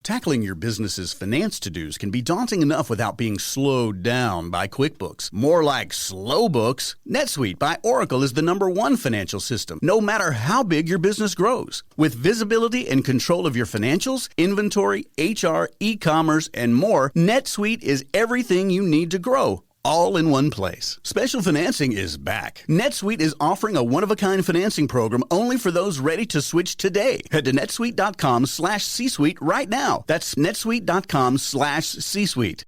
Tackling your business's finance to-dos can be daunting enough without being slowed down by QuickBooks. More like slow books. NetSuite by Oracle is the #1 financial system, no matter how big your business grows. With visibility and control of your financials, inventory, HR, e-commerce, and more, NetSuite is everything you need to grow, all in one place. Special financing is back. NetSuite is offering a one-of-a-kind financing program only for those ready to switch today. Head to netsuite.com/C-Suite right now. That's netsuite.com/C-Suite.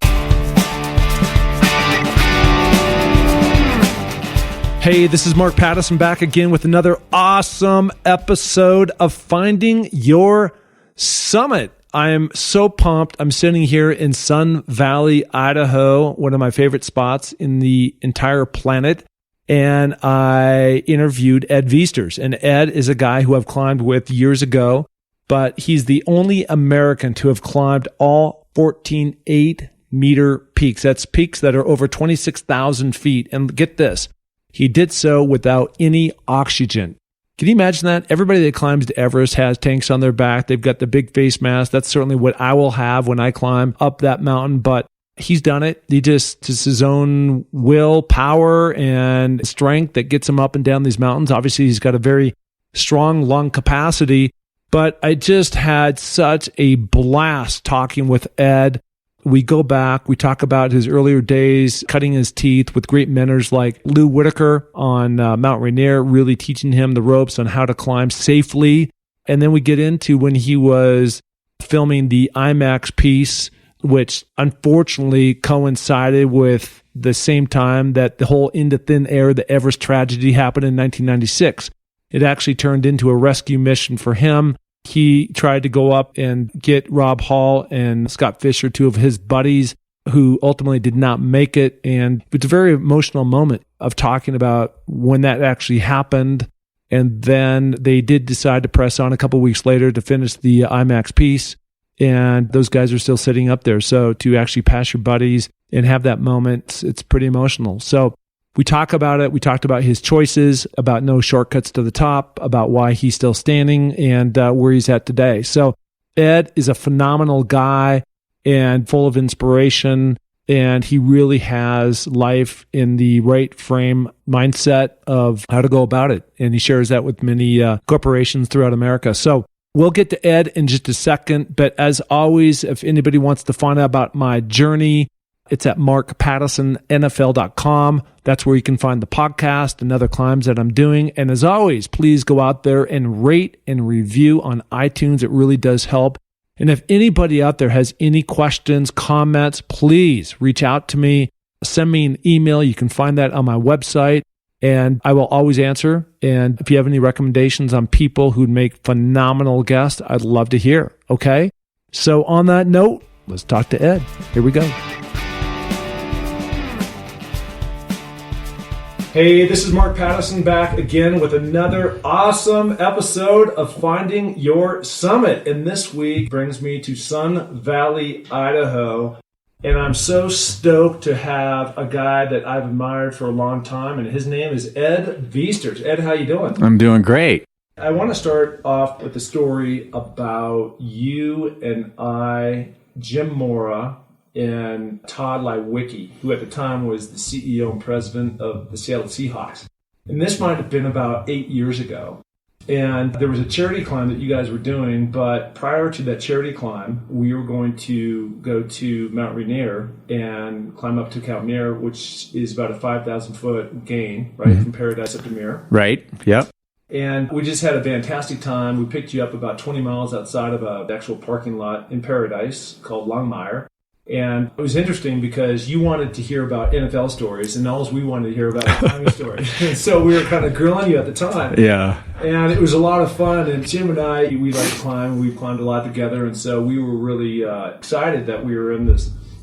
Hey, this is Mark Pattison back again with another awesome episode of Finding Your Summit. I am so pumped. I'm sitting here in Sun Valley, Idaho, one of my favorite spots in the entire planet. And I interviewed Ed Viesturs. And Ed is a guy who I've climbed with years ago, but he's the only American to have climbed all 14 8-meter peaks. That's peaks that are over 26,000 feet. And get this, he did so without any oxygen. Can you imagine that? Everybody that climbs to Everest has tanks on their back. They've got the big face mask. That's certainly what I will have when I climb up that mountain. But he's done it. Just his own will, power, and strength that gets him up and down these mountains. Obviously, he's got a very strong lung capacity. But I just had such a blast talking with Ed. We go back, we talk about his earlier days, cutting his teeth with great mentors like Lou Whitaker on Mount Rainier, really teaching him the ropes on how to climb safely. And then we get into when he was filming the IMAX piece, which unfortunately coincided with the same time that the whole Into Thin Air, the Everest tragedy happened in 1996. It actually turned into a rescue mission for him. He tried to go up and get Rob Hall and Scott Fisher, two of his buddies, who ultimately did not make it. And it's a very emotional moment of talking about when that actually happened. And then they did decide to press on a couple weeks later to finish the IMAX piece. And those guys are still sitting up there. So to actually pass your buddies and have that moment, it's pretty emotional. So we talk about it. We talked about his choices, about no shortcuts to the top, about why he's still standing, and where he's at today. So Ed is a phenomenal guy and full of inspiration, and he really has life in the right frame mindset of how to go about it. And he shares that with many corporations throughout America. So we'll get to Ed in just a second. But as always, if anybody wants to find out about my journey, it's at markpattisonnfl.com. That's where you can find the podcast and other climbs that I'm doing. And as always, please go out there and rate and review on iTunes. It really does help. And if anybody out there has any questions, comments, please reach out to me. Send me an email. You can find that on my website, and I will always answer. And if you have any recommendations on people who'd make phenomenal guests, I'd love to hear. Okay? So on that note, let's talk to Ed. Here we go. Hey, this is Mark Pattison back again with another awesome episode of Finding Your Summit. And this week brings me to Sun Valley, Idaho. And I'm so stoked to have a guy that I've admired for a long time. And his name is Ed Viesturs. Ed, how you doing? I'm doing great. I want to start off with a story about you and Jim Mora, and Todd Lewicki, who at the time was the CEO and president of the Seattle Seahawks. And this might have been about 8 years ago. And there was a charity climb that you guys were doing, but prior to that charity climb, we were going to go to Mount Rainier and climb up to Mount Rainier, which is about a 5,000-foot gain, right, from Paradise up to Muir. Right, yep. And we just had a fantastic time. We picked you up about 20 miles outside of an actual parking lot in Paradise called Longmire. And it was interesting because you wanted to hear about NFL stories, and all we wanted to hear about climbing stories. And so we were kind of grilling you at the time. Yeah. And it was a lot of fun. And Jim and I, we like to climb. We've climbed a lot together. And so we were really excited that we were in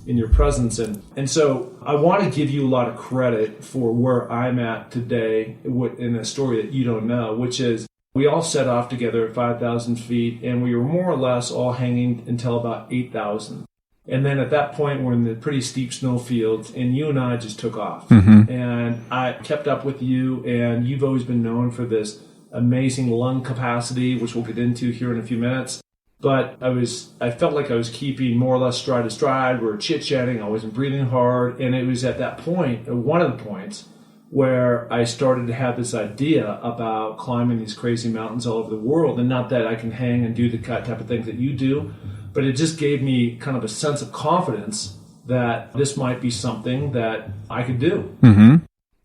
your presence. And so I want to give you a lot of credit for where I'm at today in a story that you don't know, which is we all set off together at 5,000 feet, and we were more or less all hanging until about 8,000. And then at that point, we're in the pretty steep snowfields, and you and I just took off. Mm-hmm. And I kept up with you, and you've always been known for this amazing lung capacity, which we'll get into here in a few minutes. But I felt like I was keeping more or less stride to stride. We were chit-chatting. I wasn't breathing hard. And it was at that point, one of the points, where I started to have this idea about climbing these crazy mountains all over the world. And not that I can hang and do the type of things that you do, but it just gave me kind of a sense of confidence that this might be something that I could do. Mm-hmm.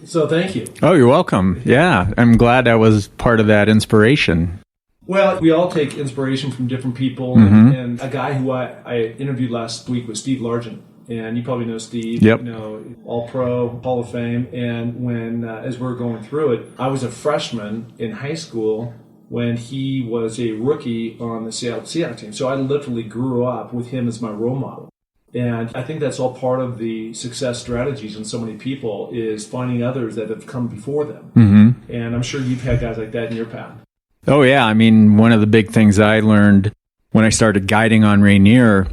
So thank you. Oh, you're welcome. Yeah, I'm glad I was part of that inspiration. Well, we all take inspiration from different people. Mm-hmm. And a guy who I interviewed last week was Steve Largent. And you probably know Steve, Yep. All-Pro, Hall of Fame. And when, as we were going through it, I was a freshman in high school when he was a rookie on the Seattle Seahawks team. So I literally grew up with him as my role model. And I think that's all part of the success strategies in so many people is finding others that have come before them. Mm-hmm. And I'm sure you've had guys like that in your path. Oh, yeah. I mean, one of the big things I learned when I started guiding on Rainier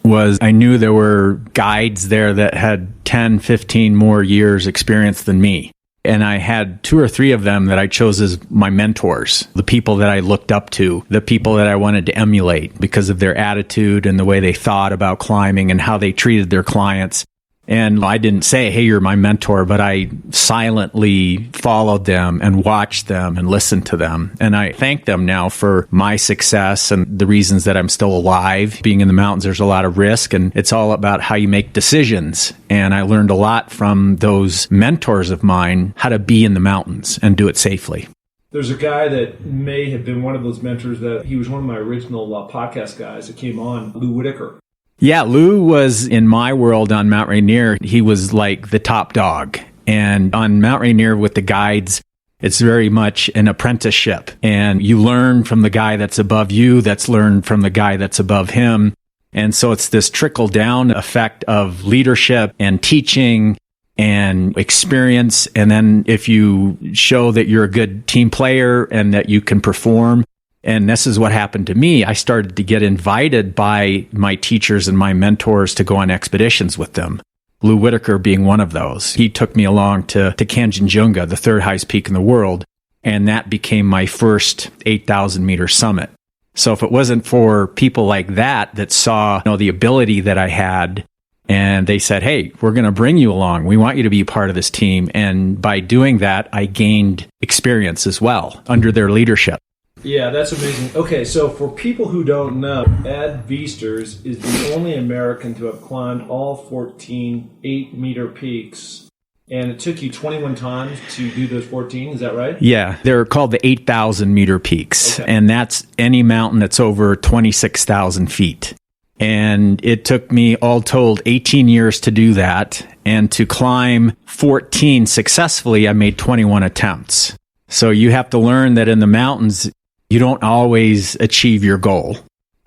was I knew there were guides there that had 10, 15 more years experience than me. And I had 2 or 3 of them that I chose as my mentors, the people that I looked up to, the people that I wanted to emulate because of their attitude and the way they thought about climbing and how they treated their clients. And I didn't say, hey, you're my mentor, but I silently followed them and watched them and listened to them. And I thank them now for my success and the reasons that I'm still alive. Being in the mountains, there's a lot of risk, and it's all about how you make decisions. And I learned a lot from those mentors of mine, how to be in the mountains and do it safely. There's a guy that may have been one of those mentors that he was one of my original podcast guys that came on, Lou Whitaker. Yeah, Lou was in my world on Mount Rainier. He was like the top dog. And on Mount Rainier with the guides, it's very much an apprenticeship. And you learn from the guy that's above you, that's learned from the guy that's above him. And so it's this trickle down effect of leadership and teaching and experience. And then if you show that you're a good team player and that you can perform, and this is what happened to me. I started to get invited by my teachers and my mentors to go on expeditions with them. Lou Whitaker being one of those. He took me along to Kanchenjunga, the 3rd highest peak in the world, and that became my first 8,000 meter summit. So if it wasn't for people like that saw the ability that I had, and they said, hey, we're going to bring you along. We want you to be part of this team. And by doing that, I gained experience as well under their leadership. Yeah, that's amazing. Okay, so for people who don't know, Ed Viesters is the only American to have climbed all 14 8-meter peaks. And it took you 21 times to do those 14, is that right? Yeah, they're called the 8,000 meter peaks. Okay. And that's any mountain that's over 26,000 feet. And it took me all told 18 years to do that. And to climb 14 successfully, I made 21 attempts. So you have to learn that in the mountains, you don't always achieve your goal.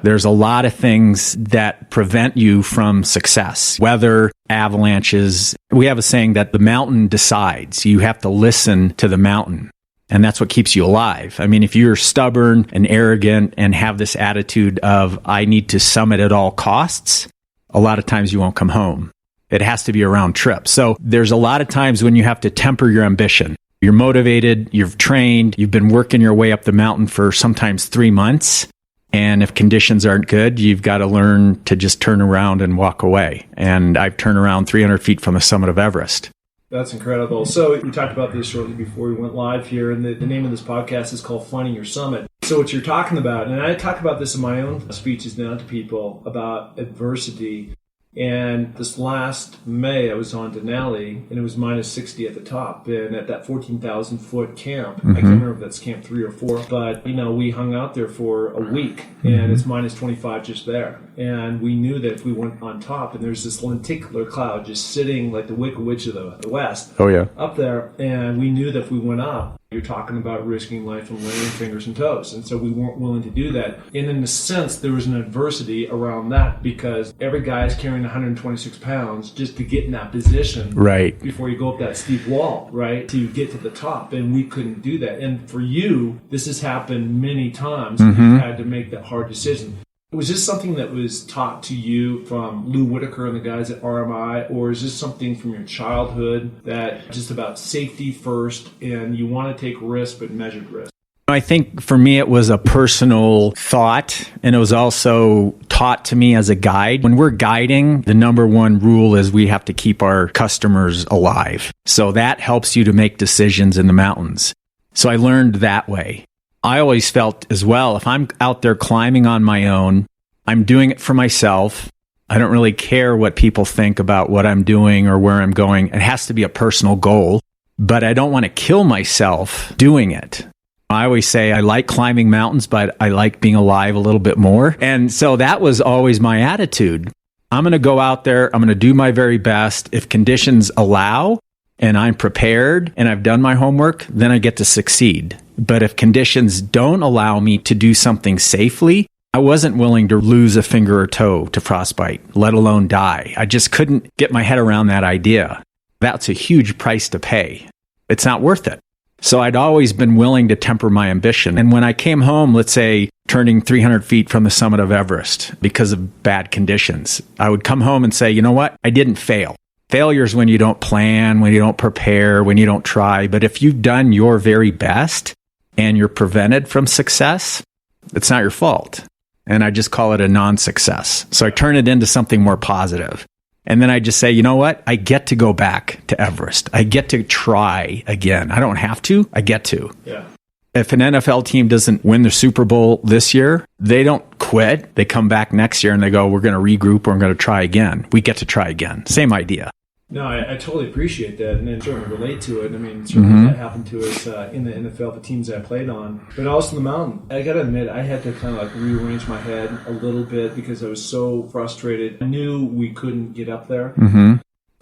There's a lot of things that prevent you from success. Weather, avalanches. We have a saying that the mountain decides. You have to listen to the mountain. And that's what keeps you alive. I mean, if you're stubborn and arrogant and have this attitude of, I need to summit at all costs, a lot of times you won't come home. It has to be a round trip. So there's a lot of times when you have to temper your ambition. You're motivated, you've trained, you've been working your way up the mountain for sometimes 3 months. And if conditions aren't good, you've got to learn to just turn around and walk away. And I've turned around 300 feet from the summit of Everest. That's incredible. So we talked about this shortly before we went live here, and the name of this podcast is called Finding Your Summit. So what you're talking about, and I talk about this in my own speeches now to people about adversity. And this last May, I was on Denali, and it was minus 60 at the top. And at that 14,000 foot camp, I can't remember if that's camp 3 or 4, but we hung out there for a week, and it's minus 25 just there. And we knew that if we went on top, and there's this lenticular cloud just sitting like the Wicked Witch of the West, up there, and we knew that if we went up, you're talking about risking life and limb, fingers and toes. And so we weren't willing to do that. And in a sense, there was an adversity around that because every guy is carrying 126 pounds just to get in that position. Right. Before you go up that steep wall, right? To get to the top. And we couldn't do that. And for you, this has happened many times. You've had to make that hard decision. Was this something that was taught to you from Lou Whitaker and the guys at RMI, or is this something from your childhood that just about safety first and you want to take risk but measured risk? I think for me, it was a personal thought, and it was also taught to me as a guide. When we're guiding, the number one rule is we have to keep our customers alive. So that helps you to make decisions in the mountains. So I learned that way. I always felt as well, if I'm out there climbing on my own, I'm doing it for myself. I don't really care what people think about what I'm doing or where I'm going. It has to be a personal goal, but I don't want to kill myself doing it. I always say I like climbing mountains, but I like being alive a little bit more. And so that was always my attitude. I'm going to go out there. I'm going to do my very best. If conditions allow and I'm prepared and I've done my homework, then I get to succeed. But if conditions don't allow me to do something safely, I wasn't willing to lose a finger or toe to frostbite, let alone die. I just couldn't get my head around that idea. That's a huge price to pay. It's not worth it. So I'd always been willing to temper my ambition. And when I came home, let's say turning 300 feet from the summit of Everest because of bad conditions, I would come home and say, you know what? I didn't fail. Failure is when you don't plan, when you don't prepare, when you don't try. But if you've done your very best and you're prevented from success, it's not your fault. And I just call it a non-success. So I turn it into something more positive. And then I just say, you know what? I get to go back to Everest. I get to try again. I don't have to. I get to. Yeah. If an NFL team doesn't win the Super Bowl this year, they don't quit. They come back next year and they go, we're going to regroup. We're going to try again. We get to try again. Same idea. No, I totally appreciate that, and certainly relate to it. I mean, certainly that happened to us in the NFL, the teams I played on. But also in the mountain, I got to admit, I had to kind of like rearrange my head a little bit because I was so frustrated. I knew we couldn't get up there.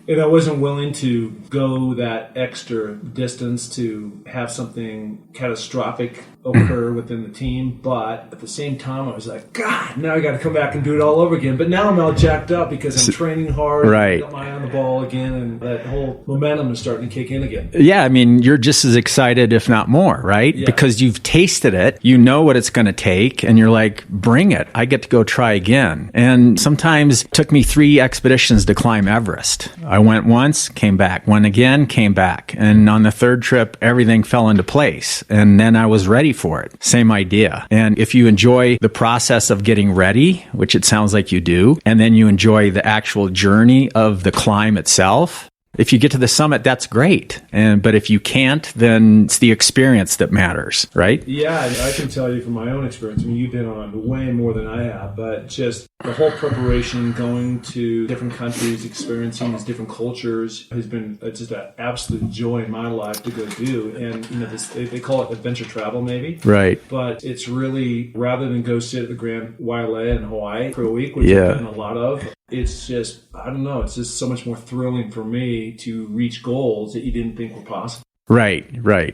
And I wasn't willing to go that extra distance to have something catastrophic occur within the team. But at the same time, I was like, God, now I got to come back and do it all over again. But now I'm all jacked up because I'm training hard. Right. Got my eye on the ball again, and that whole momentum is starting to kick in again. Yeah, I mean, you're just as excited, if not more, right? Yeah. Because you've tasted it, you know what it's going to take, and you're like, bring it. I get to go try again. And sometimes it took me 3 expeditions to climb Everest. I went once, came back. Went again, came back. And on the 3rd trip, everything fell into place. And then I was ready for it. Same idea. And if you enjoy the process of getting ready, which it sounds like you do, and then you enjoy the actual journey of the climb itself, if you get to the summit, that's great. But if you can't, then it's the experience that matters, right? Yeah, I can tell you from my own experience. I mean, you've been on way more than I have, but just the whole preparation, going to different countries, experiencing these different cultures has been just an absolute joy in my life to go do. And you know, they call it adventure travel, maybe. Right. But it's really, rather than go sit at the Grand Wailea in Hawaii for a week, which I've done a lot of, it's just, I don't know, it's just so much more thrilling for me to reach goals that you didn't think were possible. Right.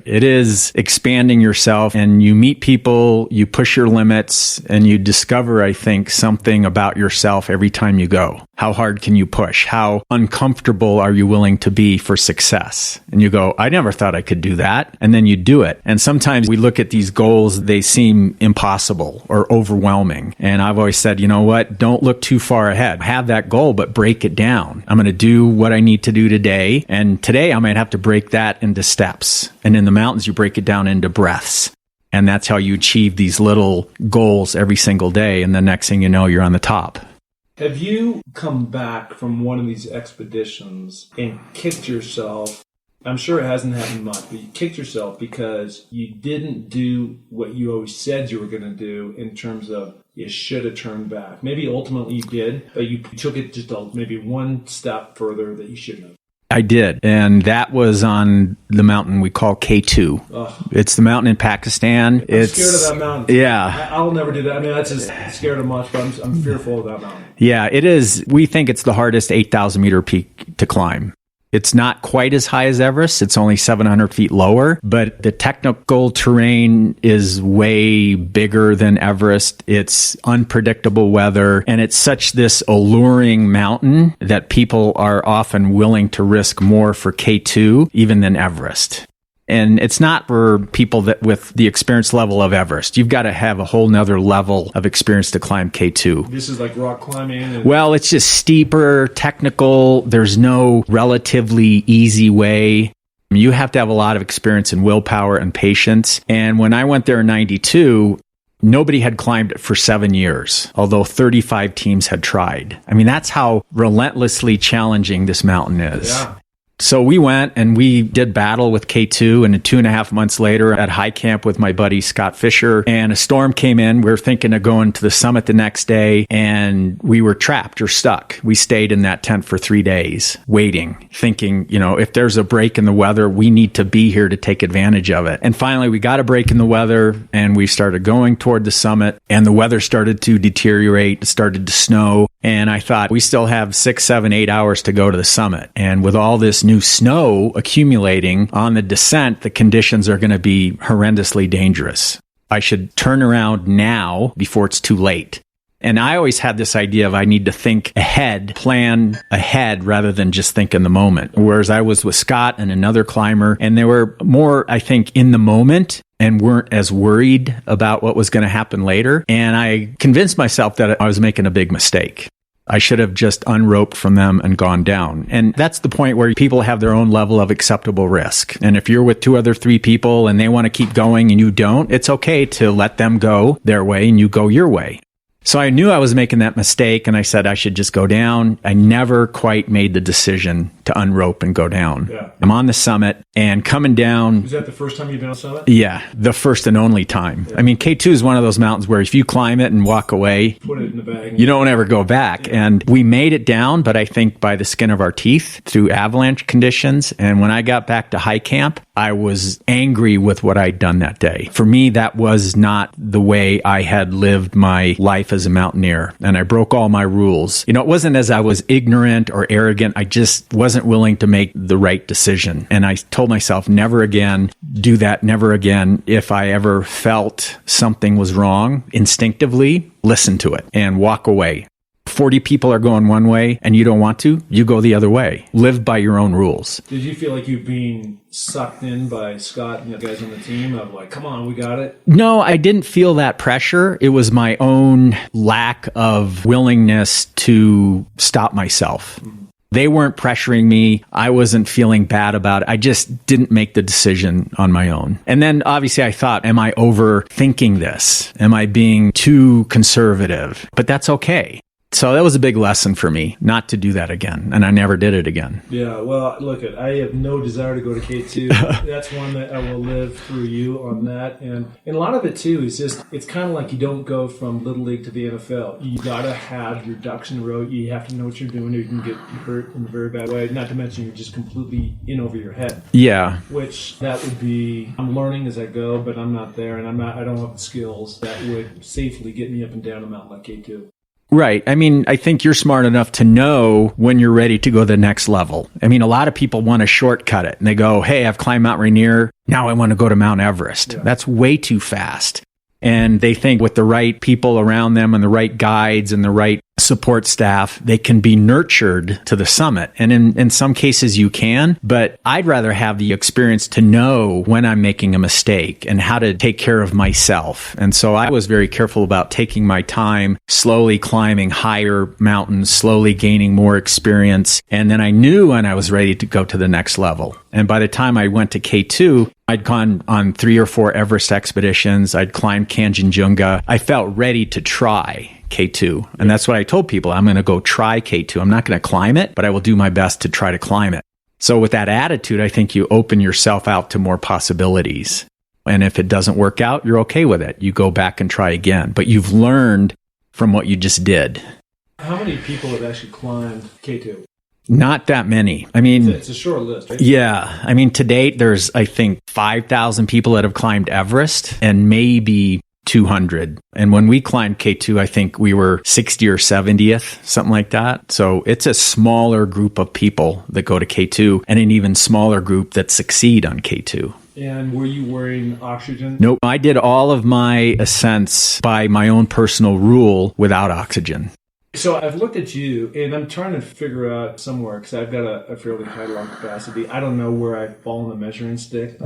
It is expanding yourself, and you meet people, you push your limits, and you discover, I think, something about yourself every time you go. How hard can you push? How uncomfortable are you willing to be for success? And you go, I never thought I could do that. And then you do it. And sometimes we look at these goals, they seem impossible or overwhelming. And I've always said, you know what? Don't look too far ahead. Have that goal, but break it down. I'm going to do what I need to do today. And today I might have to break that into steps. And in the mountains, you break it down into breaths. And that's how you achieve these little goals every single day. And the next thing you know, you're on the top. Have you come back from one of these expeditions and kicked yourself? I'm sure it hasn't happened much, but you kicked yourself because you didn't do what you always said you were going to do in terms of you should have turned back. Maybe ultimately you did, but you took it just maybe one step further that you shouldn't have. I did, and that was on the mountain we call K2. Oh. It's the mountain in Pakistan. I'm scared of that mountain. Yeah. I'll never do that. I mean, that's just scared of much, but I'm fearful of that mountain. Yeah, it is. We think it's the hardest 8,000-meter peak to climb. It's not quite as high as Everest. It's only 700 feet lower, but the technical terrain is way bigger than Everest. It's unpredictable weather, and it's such this alluring mountain that people are often willing to risk more for K2 even than Everest. And it's not for people that with the experience level of Everest. You've got to have a whole nother level of experience to climb K2. This is like rock climbing? Well, it's just steeper, technical. There's no relatively easy way. You have to have a lot of experience in willpower and patience. And when I went there in 92, nobody had climbed it for 7 years, although 35 teams had tried. I mean, that's how relentlessly challenging this mountain is. Yeah. So we went and we did battle with K2, and 2.5 months later at high camp with my buddy Scott Fisher, and a storm came in. We were thinking of going to the summit the next day, and we were trapped or stuck. We stayed in that tent for 3 days waiting, thinking, if there's a break in the weather, we need to be here to take advantage of it. And finally, we got a break in the weather, and we started going toward the summit, and the weather started to deteriorate. It started to snow. And I thought, we still have 6, 7, 8 hours to go to the summit. And with all this new snow accumulating on the descent, the conditions are going to be horrendously dangerous. I should turn around now before it's too late. And I always had this idea of I need to think ahead, plan ahead rather than just think in the moment. Whereas I was with Scott and another climber, and they were more, I think, in the moment and weren't as worried about what was going to happen later. And I convinced myself that I was making a big mistake. I should have just unroped from them and gone down. And that's the point where people have their own level of acceptable risk. And if you're with 2 other 3 people and they want to keep going and you don't, it's okay to let them go their way and you go your way. So I knew I was making that mistake, and I said I should just go down. I never quite made the decision to unrope and go down. Yeah. I'm on the summit and coming down. Was that the first time you've been on the summit? Yeah, the first and only time. Yeah. I mean, K2 is one of those mountains where if you climb it and walk away, put it in the bag. You don't ever go back. Yeah. And we made it down, but I think by the skin of our teeth through avalanche conditions. And when I got back to high camp, I was angry with what I'd done that day. For me, that was not the way I had lived my life as a mountaineer. And I broke all my rules. It wasn't as I was ignorant or arrogant. I just wasn't willing to make the right decision. And I told myself, never again, do that, never again. If I ever felt something was wrong, instinctively listen to it and walk away. 40 people are going one way and you don't want to, you go the other way. Live by your own rules. Did you feel like you're being sucked in by Scott and the guys on the team of like, come on, we got it? No, I didn't feel that pressure. It was my own lack of willingness to stop myself. Mm-hmm. They weren't pressuring me. I wasn't feeling bad about it. I just didn't make the decision on my own. And then obviously I thought, am I overthinking this? Am I being too conservative? But that's okay. So that was a big lesson for me, not to do that again. And I never did it again. Yeah, well, look, I have no desire to go to K2. That's one that I will live through you on that. And a lot of it, too, is just, it's kind of like you don't go from Little League to the NFL. You got to have your ducks in a row. You have to know what you're doing, or you can get hurt in a very bad way. Not to mention you're just completely in over your head. Yeah. Which that would be, I'm learning as I go, but I'm not there. And I don't have the skills that would safely get me up and down a mountain like K2. Right. I mean, I think you're smart enough to know when you're ready to go to the next level. I mean, a lot of people want to shortcut it and they go, hey, I've climbed Mount Rainier. Now I want to go to Mount Everest. Yeah. That's way too fast. And they think with the right people around them and the right guides and the right support staff, they can be nurtured to the summit. And in some cases you can, but I'd rather have the experience to know when I'm making a mistake and how to take care of myself. And so I was very careful about taking my time, slowly climbing higher mountains, slowly gaining more experience. And then I knew when I was ready to go to the next level. And by the time I went to K2, I'd gone on 3 or 4 Everest expeditions. I'd climbed Kanchenjunga. I felt ready to try K2. And that's what I told people. I'm going to go try K2. I'm not going to climb it, but I will do my best to try to climb it. So with that attitude, I think you open yourself out to more possibilities. And if it doesn't work out, you're okay with it. You go back and try again. But you've learned from what you just did. How many people have actually climbed K2? Not that many. I mean, it's a short list, right? Yeah. I mean, to date, there's, I think, 5,000 people that have climbed Everest and maybe 200. And when we climbed K2, I think we were 60 or 70th, something like that. So it's a smaller group of people that go to K2 and an even smaller group that succeed on K2. And were you wearing oxygen? Nope. I did all of my ascents by my own personal rule without oxygen. So I've looked at you, and I'm trying to figure out somewhere, because I've got a fairly high lung capacity. I don't know where I fall on the measuring stick.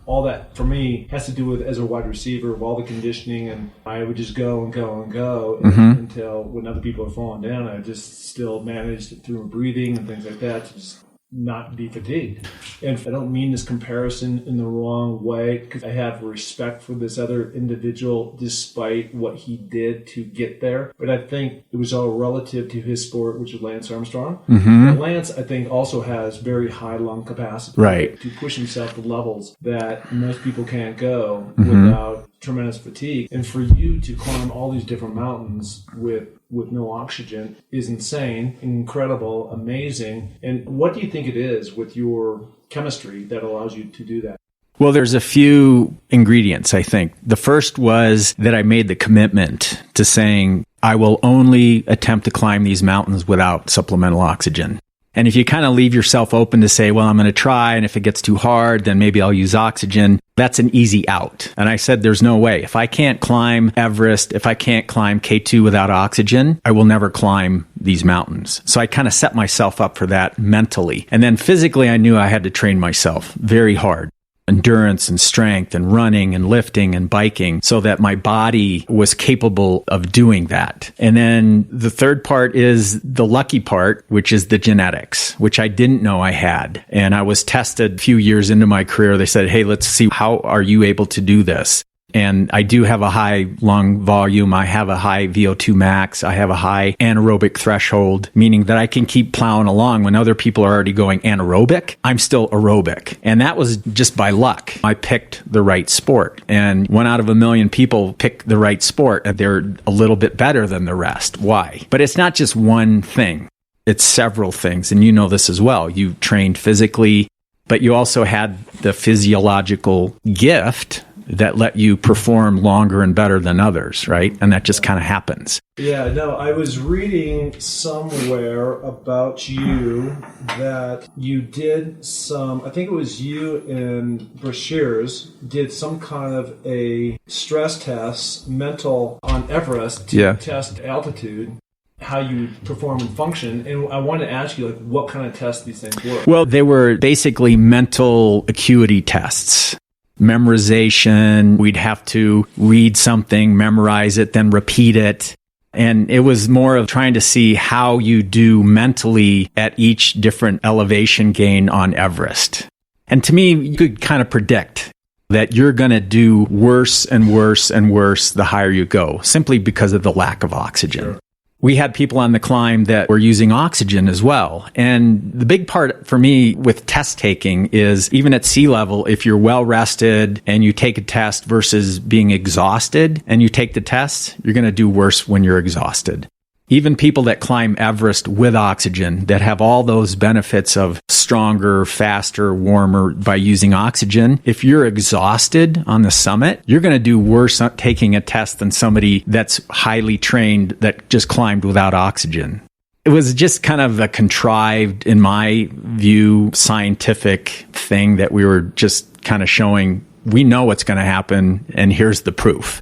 All that, for me, has to do with, as a wide receiver, of all the conditioning, and I would just go and go and go until when other people are falling down, I just still managed through breathing and things like that to just not be fatigued. And I don't mean this comparison in the wrong way, because I have respect for this other individual despite what he did to get there. But I think it was all relative to his sport, which is Lance Armstrong. Mm-hmm. Lance, I think, also has very high lung capacity to push himself to levels that most people can't go without tremendous fatigue. And for you to climb all these different mountains with no oxygen is insane, incredible, amazing. And what do you think it is with your chemistry that allows you to do that? Well, there's a few ingredients, I think. The first was that I made the commitment to saying, I will only attempt to climb these mountains without supplemental oxygen. And if you kind of leave yourself open to say, well, I'm going to try, and if it gets too hard, then maybe I'll use oxygen, that's an easy out. And I said, there's no way. If I can't climb Everest, if I can't climb K2 without oxygen, I will never climb these mountains. So I kind of set myself up for that mentally. And then physically, I knew I had to train myself very hard. Endurance and strength and running and lifting and biking so that my body was capable of doing that. And then the third part is the lucky part, which is the genetics, which I didn't know I had. And I was tested a few years into my career. They said, hey, let's see, how are you able to do this? And I do have a high lung volume. I have a high VO2 max. I have a high anaerobic threshold, meaning that I can keep plowing along when other people are already going anaerobic. I'm still aerobic. And that was just by luck. I picked the right sport. And 1 out of a million people pick the right sport, and they're a little bit better than the rest. Why? But it's not just one thing. It's several things. And you know this as well. You trained physically, but you also had the physiological gift that let you perform longer and better than others, right? And that just kind of happens. Yeah, no, I was reading somewhere about you that you did I think it was you and Brashears did some kind of a stress test, mental, on Everest to test altitude, how you perform and function. And I wanted to ask you, like, what kind of tests these things were? Well, they were basically mental acuity tests. Memorization, we'd have to read something, memorize it, then repeat it. And it was more of trying to see how you do mentally at each different elevation gain on Everest. And to me, you could kind of predict that you're going to do worse and worse and worse the higher you go, simply because of the lack of oxygen. Sure. We had people on the climb that were using oxygen as well. And the big part for me with test taking is even at sea level, if you're well rested and you take a test versus being exhausted and you take the test, you're going to do worse when you're exhausted. Even people that climb Everest with oxygen that have all those benefits of stronger, faster, warmer by using oxygen, if you're exhausted on the summit, you're going to do worse taking a test than somebody that's highly trained that just climbed without oxygen. It was just kind of a contrived, in my view, scientific thing that we were just kind of showing, we know what's going to happen, and here's the proof.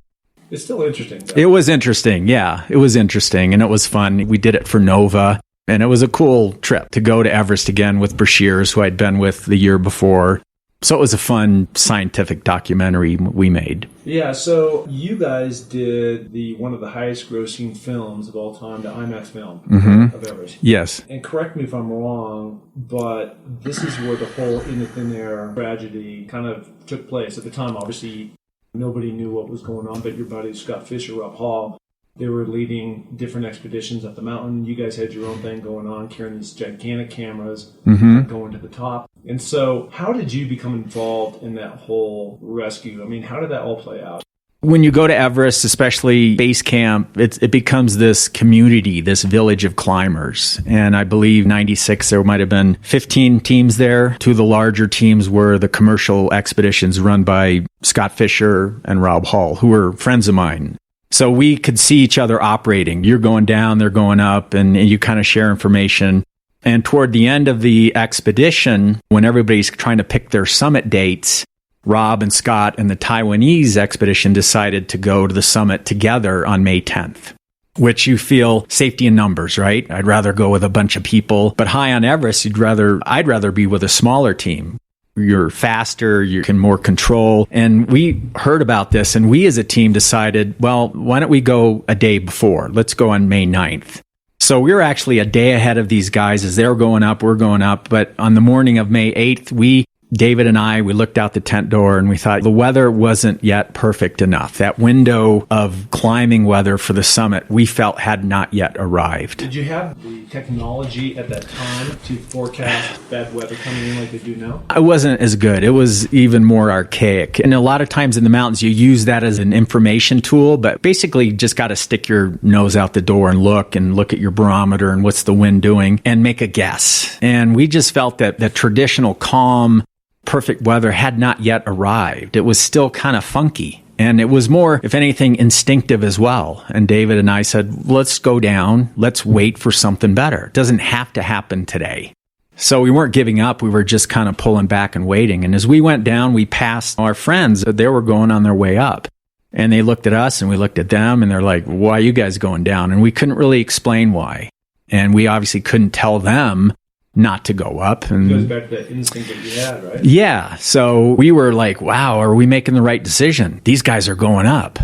It's still interesting, though. It was interesting. Yeah, it was interesting. And it was fun. We did it for Nova. And it was a cool trip to go to Everest again with Brashears, who I'd been with the year before. So it was a fun scientific documentary we made. Yeah, so you guys did one of the highest grossing films of all time, the IMAX film of Everest. Yes. And correct me if I'm wrong, but this is where the whole In the Thin Air tragedy kind of took place. At the time, obviously, nobody knew what was going on, but your buddy Scott Fisher, Rob Hall, they were leading different expeditions up the mountain. You guys had your own thing going on, carrying these gigantic cameras, going to the top. And so how did you become involved in that whole rescue? I mean, how did that all play out? When you go to Everest, especially base camp, it becomes this community, this village of climbers. And I believe 96, there might have been 15 teams there. Two of the larger teams were the commercial expeditions run by Scott Fisher and Rob Hall, who were friends of mine. So we could see each other operating. You're going down, they're going up, and you kind of share information. And toward the end of the expedition, when everybody's trying to pick their summit dates, Rob and Scott and the Taiwanese expedition decided to go to the summit together on May 10th, which you feel safety in numbers, right? I'd rather go with a bunch of people. But high on Everest, I'd rather be with a smaller team. You're faster, you can more control. And we heard about this, and we as a team decided, well, why don't we go a day before? Let's go on May 9th. So we were actually a day ahead of these guys. As they were going up, we're going up. But on the morning of May 8th, David and I, we looked out the tent door and we thought the weather wasn't yet perfect enough. That window of climbing weather for the summit, we felt had not yet arrived. Did you have the technology at that time to forecast bad weather coming in like they do now? It wasn't as good. It was even more archaic. And a lot of times in the mountains, you use that as an information tool, but basically you just got to stick your nose out the door and look at your barometer and what's the wind doing and make a guess. And we just felt that the traditional calm, perfect weather had not yet arrived. It was still kind of funky. And it was more, if anything, instinctive as well. And David and I said, let's go down. Let's wait for something better. It doesn't have to happen today. So we weren't giving up. We were just kind of pulling back and waiting. And as we went down, we passed our friends. They were going on their way up. And they looked at us and we looked at them and they're like, why are you guys going down? And we couldn't really explain why. And we obviously couldn't tell them not to go up. And it goes back to that instinct that you had, right? Yeah. So we were like, wow, are we making the right decision? These guys are going up.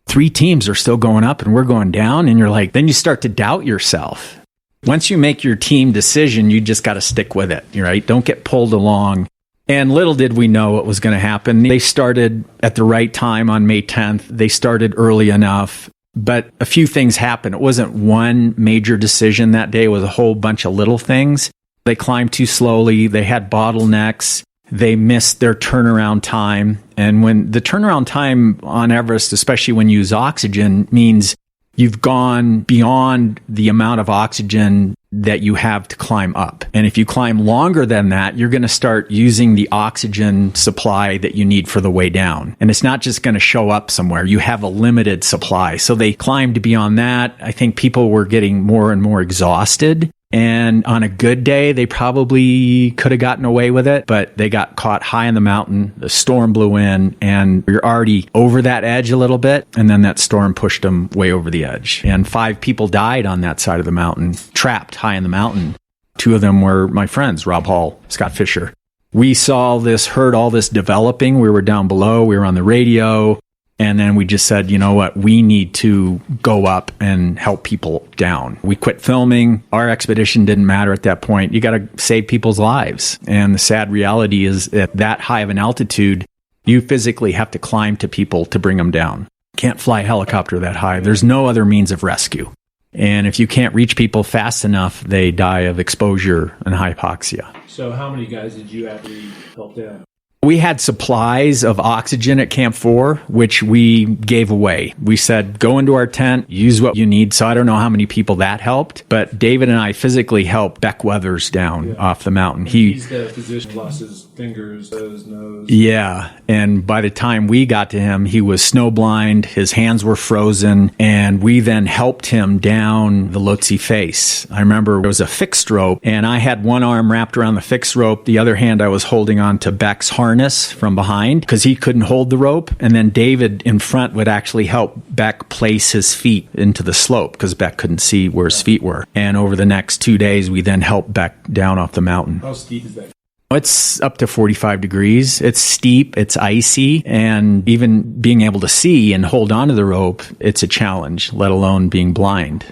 3 teams are still going up and we're going down. And you're like, then you start to doubt yourself. Once you make your team decision, you just got to stick with it, right? Don't get pulled along. And little did we know what was going to happen. They started at the right time on May 10th. They started early enough. But a few things happened. It wasn't one major decision that day. It was a whole bunch of little things. They climbed too slowly. They had bottlenecks. They missed their turnaround time. And when the turnaround time on Everest, especially when you use oxygen, means you've gone beyond the amount of oxygen that you have to climb up. And if you climb longer than that, you're going to start using the oxygen supply that you need for the way down. And it's not just going to show up somewhere. You have a limited supply. So they climbed beyond that. I think people were getting more and more exhausted. And on a good day, they probably could have gotten away with it, but they got caught high in the mountain. The storm blew in and you're already over that edge a little bit. And then that storm pushed them way over the edge. And 5 people died on that side of the mountain, trapped high in the mountain. 2 of them were my friends, Rob Hall, Scott Fisher. We saw this, heard all this developing. We were down below. We were on the radio. And then we just said, you know what, we need to go up and help people down. We quit filming. Our expedition didn't matter at that point. You got to save people's lives. And the sad reality is at that high of an altitude, you physically have to climb to people to bring them down. Can't fly a helicopter that high. There's no other means of rescue. And if you can't reach people fast enough, they die of exposure and hypoxia. So how many guys did you actually help down? We had supplies of oxygen at Camp 4, which we gave away. We said, go into our tent, use what you need. So I don't know how many people that helped, but David and I physically helped Beck Weathers down off the mountain. He's the physician, lost his fingers, his nose. Yeah. And by the time we got to him, he was snowblind, his hands were frozen, and we then helped him down the Lhotse face. I remember there was a fixed rope, and I had one arm wrapped around the fixed rope. The other hand I was holding on to Beck's harness from behind because he couldn't hold the rope. And then David in front would actually help Beck place his feet into the slope because Beck couldn't see where his feet were. And over the next 2 days, we then helped Beck down off the mountain. How steep is that? It's up to 45 degrees. It's steep. It's icy. And even being able to see and hold onto the rope, it's a challenge, let alone being blind.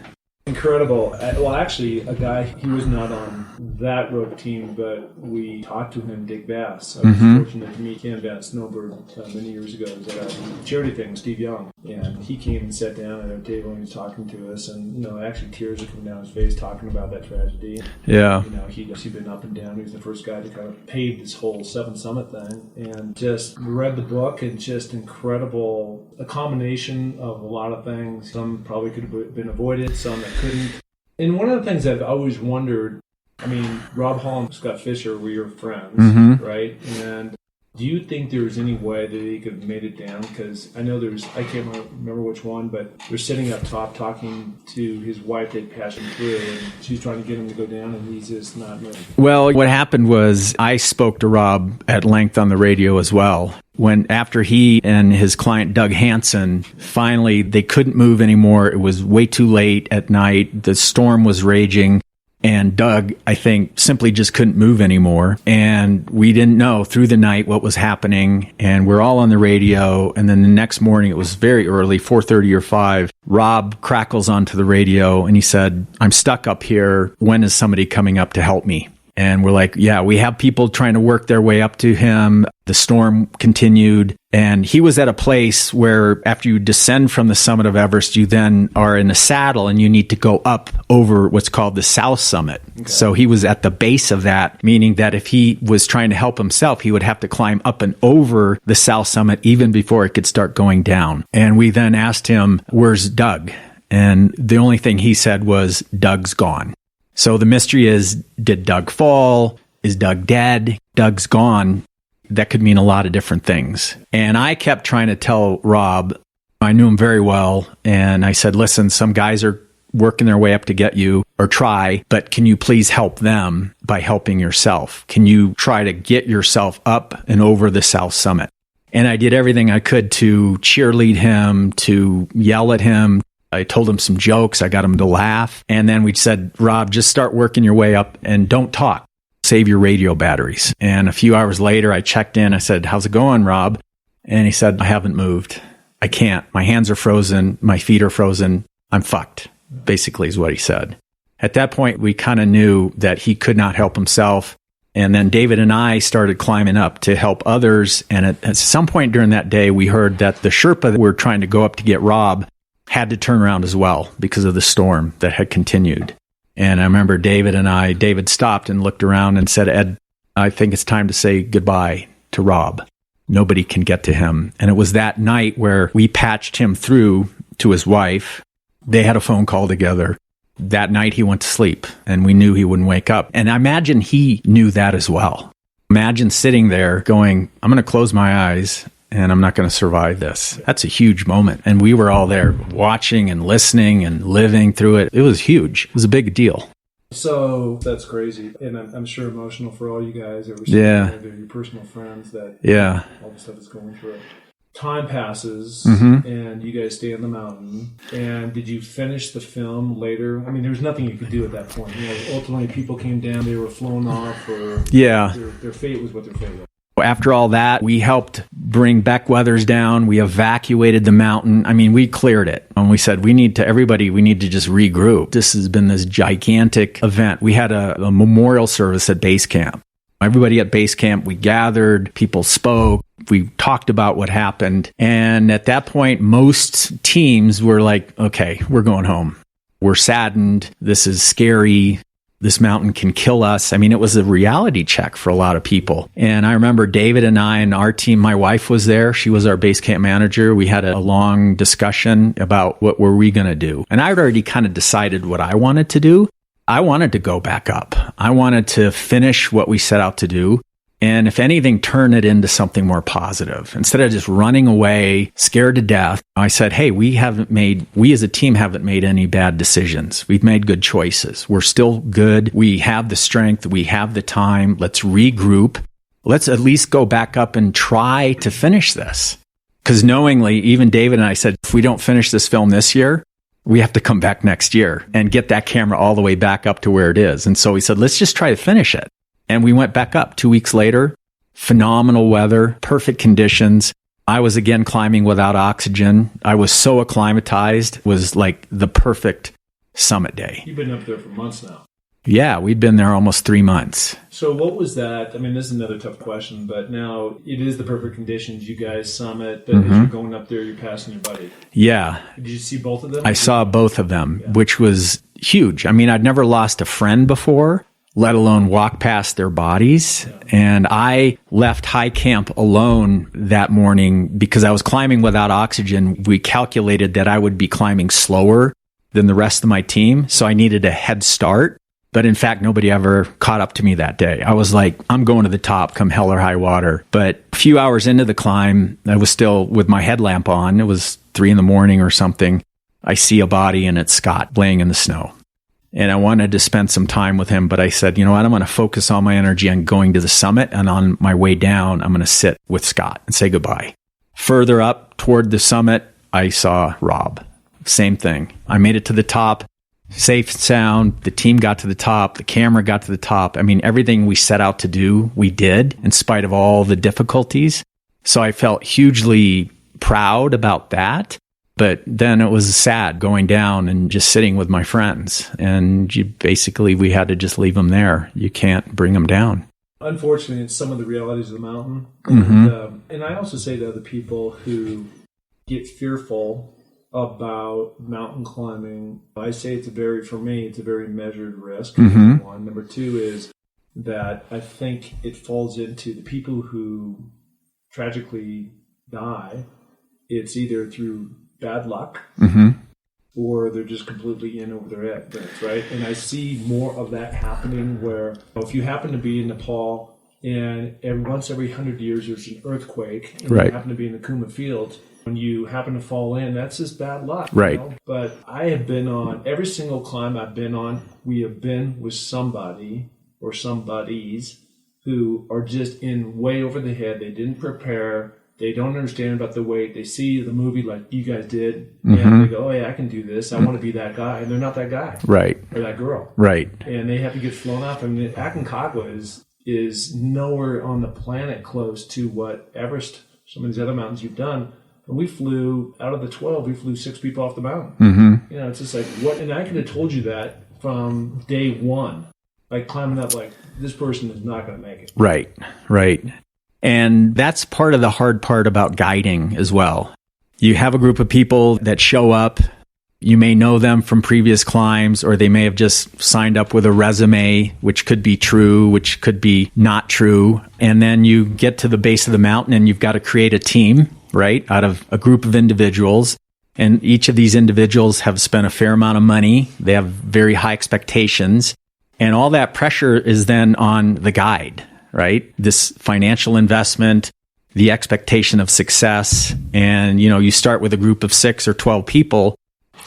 Incredible. Well, actually, a guy, he was not on that rope team, but we talked to him, Dick Bass. I was fortunate to meet Ken Bass, Snowbird, many years ago. It was at a charity thing, Steve Young. And he came and sat down at our table and he was talking to us. And, actually tears are coming down his face talking about that tragedy. Yeah. He'd been up and down. He was the first guy to kind of pave this whole Seven Summit thing. And just read the book and just incredible, a combination of a lot of things. Some probably could have been avoided, some that couldn't. And one of the things I've always wondered, Rob Hall and Scott Fisher were your friends, right? And do you think there was any way that he could have made it down? Because I know I can't remember which one, but they're sitting up top talking to his wife that passed him through, and she's trying to get him to go down, and he's just not moving. Well, what happened was I spoke to Rob at length on the radio as well. After he and his client, Doug Hansen, finally, they couldn't move anymore. It was way too late at night. The storm was raging. And Doug, I think, simply just couldn't move anymore. And we didn't know through the night what was happening. And we're all on the radio. And then the next morning, it was very early, 4:30 or 5. Rob crackles onto the radio and he said, "I'm stuck up here. When is somebody coming up to help me?" And we're like, yeah, we have people trying to work their way up to him. The storm continued. And he was at a place where after you descend from the summit of Everest, you then are in a saddle and you need to go up over what's called the South Summit. Okay. So he was at the base of that, meaning that if he was trying to help himself, he would have to climb up and over the South Summit even before it could start going down. And we then asked him, "Where's Doug?" And the only thing he said was, "Doug's gone." So the mystery is, did Doug fall? Is Doug dead? Doug's gone. That could mean a lot of different things. And I kept trying to tell Rob, I knew him very well, and I said, "Listen, some guys are working their way up to get you, or try, but can you please help them by helping yourself? Can you try to get yourself up and over the South Summit?" And I did everything I could to cheerlead him, to yell at him. I told him some jokes. I got him to laugh. And then we said, "Rob, just start working your way up and don't talk. Save your radio batteries." And a few hours later, I checked in. I said, "How's it going, Rob?" And he said, "I haven't moved. I can't. My hands are frozen. My feet are frozen. I'm fucked," basically is what he said. At that point, we kind of knew that he could not help himself. And then David and I started climbing up to help others. And at some point during that day, we heard that the Sherpa that were trying to go up to get Rob had to turn around as well because of the storm that had continued. And I remember David stopped and looked around and said, "Ed, I think it's time to say goodbye to Rob. Nobody can get to him." And it was that night where we patched him through to his wife. They had a phone call together. That night he went to sleep and we knew he wouldn't wake up. And I imagine he knew that as well. Imagine sitting there going, "I'm going to close my eyes and I'm not going to survive this." That's a huge moment. And we were all there watching and listening and living through it. It was huge. It was a big deal. So that's crazy. And I'm sure emotional for all you guys. Yeah. Your personal friends that all the stuff is going through. Time passes and you guys stay on the mountain. And did you finish the film later? I mean, there was nothing you could do at that point. Ultimately people came down, they were flown off, or their fate was what their fate was. After all that, we helped bring Beck-Weathers down. We evacuated the mountain. I mean, we cleared it. And we said, we need to just regroup. This has been this gigantic event. We had a memorial service at base camp. Everybody at base camp, we gathered, people spoke, we talked about what happened. And at that point, most teams were like, okay, we're going home. We're saddened. This is scary. This mountain can kill us. I mean, it was a reality check for a lot of people. And I remember David and I and our team, my wife was there. She was our base camp manager. We had a long discussion about what were we going to do. And I'd already kind of decided what I wanted to do. I wanted to go back up. I wanted to finish what we set out to do. And if anything, turn it into something more positive. Instead of just running away, scared to death, I said, hey, we as a team haven't made any bad decisions. We've made good choices. We're still good. We have the strength. We have the time. Let's regroup. Let's at least go back up and try to finish this. Because knowingly, even David and I said, if we don't finish this film this year, we have to come back next year and get that camera all the way back up to where it is. And so we said, let's just try to finish it. And we went back up 2 weeks later, phenomenal weather, perfect conditions. I was again climbing without oxygen. I was so acclimatized. It was like the perfect summit day. You've been up there for months now. Yeah, we'd been there almost 3 months. So what was that? I mean, this is another tough question, but now it is the perfect conditions. You guys summit, but as you're going up there, you're passing your buddy. Yeah. Did you see both of them? I saw both of them, which was huge. I mean, I'd never lost a friend before, let alone walk past their bodies. Yeah. And I left high camp alone that morning because I was climbing without oxygen. We calculated that I would be climbing slower than the rest of my team, so I needed a head start. But in fact, nobody ever caught up to me that day. I was like, I'm going to the top, come hell or high water. But a few hours into the climb, I was still with my headlamp on. It was 3 a.m. or something. I see a body and it's Scott laying in the snow. And I wanted to spend some time with him, but I said, you know what? I'm going to focus all my energy on going to the summit. And on my way down, I'm going to sit with Scott and say goodbye. Further up toward the summit, I saw Rob. Same thing. I made it to the top. Safe and sound. The team got to the top. The camera got to the top. I mean, everything we set out to do, we did in spite of all the difficulties. So I felt hugely proud about that. But then it was sad going down and just sitting with my friends. And we had to just leave them there. You can't bring them down. Unfortunately, it's some of the realities of the mountain. And I also say to other people who get fearful about mountain climbing, I say for me, it's a very measured risk. One. Number two is that I think it falls into the people who tragically die. It's either through bad luck or they're just completely in over their head, right? And I see more of that happening where if you happen to be in Nepal and once every 100 years there's an earthquake and you happen to be in the Kuma Fields, when you happen to fall in, that's just bad luck. Right. You know? But I have been on every single climb I've been on, we have been with somebody or somebodies who are just in way over the head. They didn't prepare. They don't understand about the weight. They see the movie like you guys did, and they go, oh, yeah, I can do this. I want to be that guy. And they're not that guy. Right. Or that girl. Right. And they have to get flown off. I mean, Aconcagua is nowhere on the planet close to what Everest, some of these other mountains you've done. And we flew, out of the 12, we flew 6 people off the mountain. You know, it's just like, what? And I could have told you that from day one. Like climbing up, like, this person is not going to make it. Right. And that's part of the hard part about guiding as well. You have a group of people that show up. You may know them from previous climbs, or they may have just signed up with a resume, which could be true, which could be not true. And then you get to the base of the mountain and you've got to create a team, right, out of a group of individuals. And each of these individuals have spent a fair amount of money. They have very high expectations. And all that pressure is then on the guide, right? This financial investment, the expectation of success. And, you know, you start with a group of 6 or 12 people.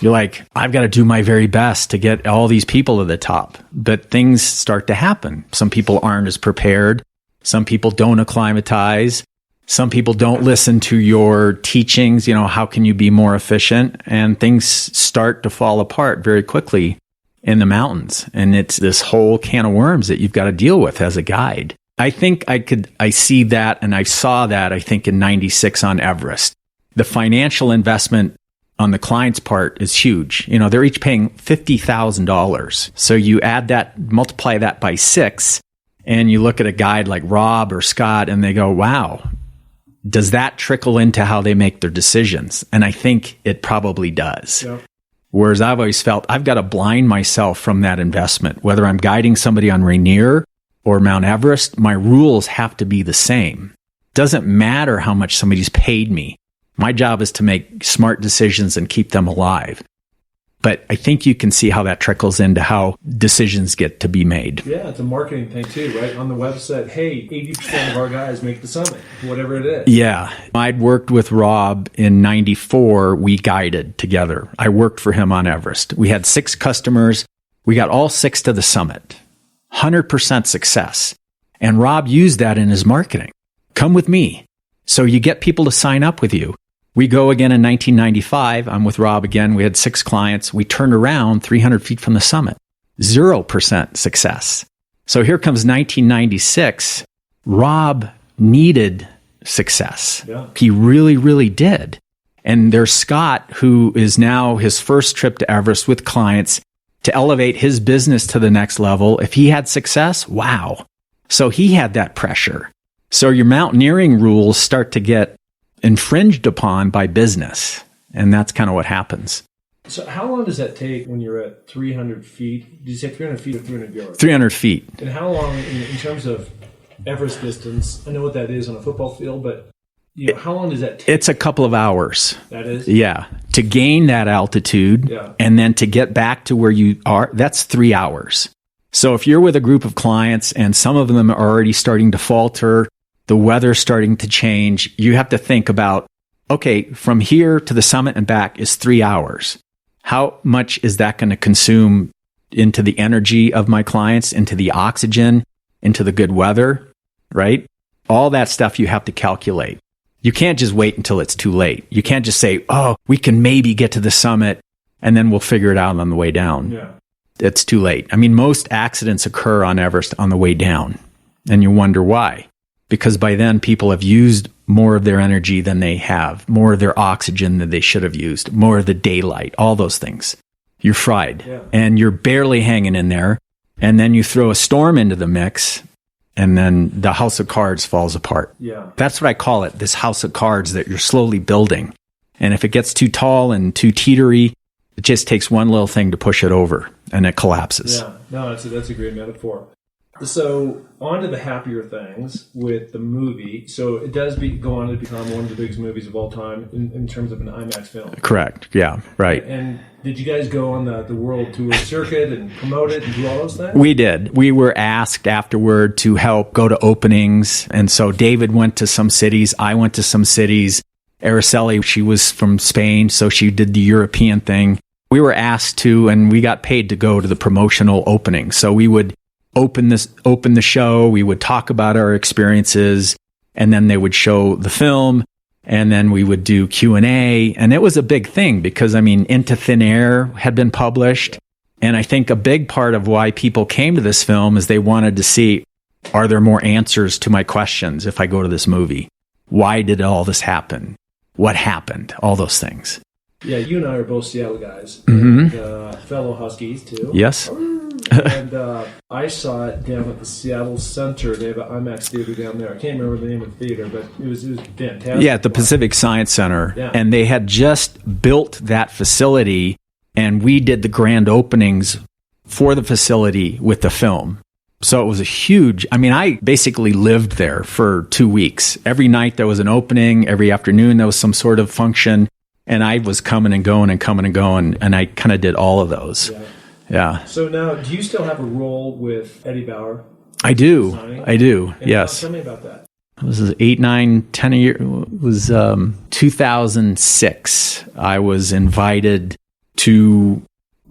You're like, I've got to do my very best to get all these people to the top. But things start to happen. Some people aren't as prepared. Some people don't acclimatize. Some people don't listen to your teachings. You know, how can you be more efficient? And things start to fall apart very quickly in the mountains. And it's this whole can of worms that you've got to deal with as a guide. I think I see that, and I saw that, I think, in 96 on Everest. The financial investment on the client's part is huge. You know, they're each paying $50,000. So you add that, multiply that by 6, and you look at a guide like Rob or Scott, and they go, wow, does that trickle into how they make their decisions? And I think it probably does. Yeah. Whereas I've always felt I've got to blind myself from that investment. Whether I'm guiding somebody on Rainier or Mount Everest, my rules have to be the same. Doesn't matter how much somebody's paid me. My job is to make smart decisions and keep them alive. But I think you can see how that trickles into how decisions get to be made. Yeah, it's a marketing thing too, right? On the website, hey, 80% of our guys make the summit, whatever it is. Yeah. I'd worked with Rob in 94. We guided together. I worked for him on Everest. We had 6 customers. We got all 6 to the summit. 100% success. And Rob used that in his marketing. Come with me. So you get people to sign up with you. We go again in 1995. I'm with Rob again. We had 6 clients. We turned around 300 feet from the summit. 0% success. So here comes 1996. Rob needed success. Yeah. He really, really did. And there's Scott, who is now his first trip to Everest with clients to elevate his business to the next level. If he had success, wow. So he had that pressure. So your mountaineering rules start to get infringed upon by business. And that's kind of what happens. So how long does that take when you're at 300 feet? Did you say 300 feet or 300 yards? 300 feet. And how long, in terms of Everest distance, I know what that is on a football field, but you know, how long does that take? It's a couple of hours. That is? Yeah. To gain that altitude and then to get back to where you are, that's 3 hours. So if you're with a group of clients and some of them are already starting to falter, the weather's starting to change, you have to think about, okay, from here to the summit and back is 3 hours. How much is that going to consume into the energy of my clients, into the oxygen, into the good weather, right? All that stuff you have to calculate. You can't just wait until it's too late. You can't just say, oh, we can maybe get to the summit and then we'll figure it out on the way down. Yeah. It's too late. I mean, most accidents occur on Everest on the way down, and you wonder why. Because by then, people have used more of their energy than they have, more of their oxygen than they should have used, more of the daylight, all those things. You're fried, and you're barely hanging in there, and then you throw a storm into the mix, and then the house of cards falls apart. Yeah. That's what I call it, this house of cards that you're slowly building. And if it gets too tall and too teetery, it just takes one little thing to push it over, and it collapses. Yeah, no, that's a great metaphor. So, on to the happier things with the movie. So, it does go on to become one of the biggest movies of all time in terms of an IMAX film. Correct, yeah, right. And did you guys go on the world tour circuit and promote it and do all those things? We did. We were asked afterward to help go to openings. And so David went to some cities. I went to some cities. Araceli, she was from Spain, so she did the European thing. We were asked to, and we got paid to go to the promotional opening. So we would open the show, we would talk about our experiences, and then they would show the film, and then we would do Q&A. And it was a big thing because, I mean, Into Thin Air had been published. And I think a big part of why people came to this film is they wanted to see, are there more answers to my questions if I go to this movie? Why did all this happen? What happened? All those things. Yeah, you and I are both Seattle guys, Mm-hmm. and, fellow Huskies too. Yes. And I saw it down at the Seattle Center. They have an IMAX theater down there. I can't remember the name of the theater, but it was fantastic. Yeah, at the Pacific Science Center. Yeah. And they had just built that facility, and we did the grand openings for the facility with the film. So it was a huge, I mean, I basically lived there for 2 weeks. Every night there was an opening. Every afternoon there was some sort of function. And I was coming and going and coming and going. And I kind of did all of those. Yeah. So now, do you still have a role with Eddie Bauer? I do. And yes. Tell me about that. It was 8, 9, 10 a year. It was 2006. I was invited to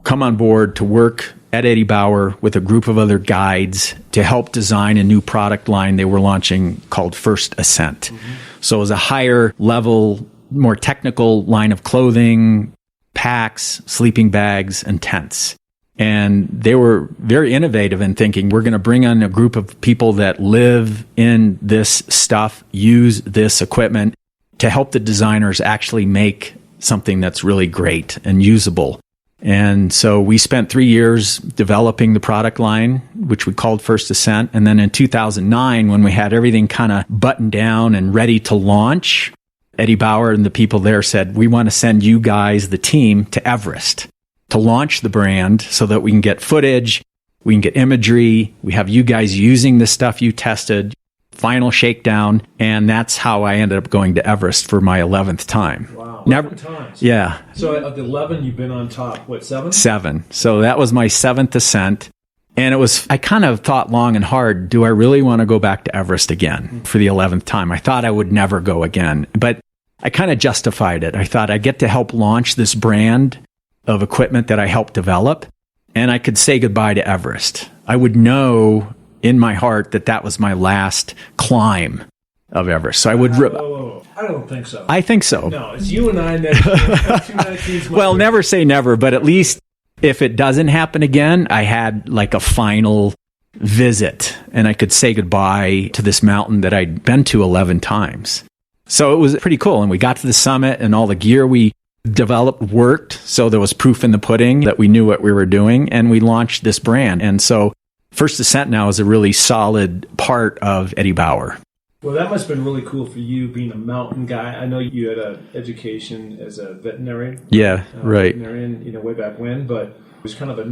come on board to work at Eddie Bauer with a group of other guides to help design a new product line they were launching called First Ascent. Mm-hmm. So it was a higher level, more technical line of clothing, packs, sleeping bags, and tents. And they were very innovative in thinking, we're going to bring on a group of people that live in this stuff, use this equipment to help the designers actually make something that's really great and usable. And so we spent 3 years developing the product line, which we called First Ascent. And then in 2009, when we had everything kind of buttoned down and ready to launch, Eddie Bauer and the people there said, we want to send you guys, the team, to Everest to launch the brand so that we can get footage, we can get imagery, we have you guys using the stuff you tested, final shakedown. And that's how I ended up going to Everest for my 11th time. Wow. Never 11 times. Yeah. So at 11, you've been on top, what, 7? 7. So that was my 7th ascent. And I kind of thought long and hard, do I really want to go back to Everest again for the 11th time? I thought I would never go again, but I kind of justified it. I thought I get to help launch this brand of equipment that I helped develop, and I could say goodbye to Everest. I would know in my heart that that was my last climb of Everest. So I would... I don't think so. I think so. No, it's you and I that... Well, never say never, but at least if it doesn't happen again, I had like a final visit, and I could say goodbye to this mountain that I'd been to 11 times. So it was pretty cool. And we got to the summit, and all the gear we developed worked. So there was proof in the pudding that we knew what we were doing, and we launched this brand. And so First Ascent now is a really solid part of Eddie Bauer. Well, that must have been really cool for you being a mountain guy. I know you had an education as a veterinarian. Yeah, right. Veterinarian, way back when, but it was kind of a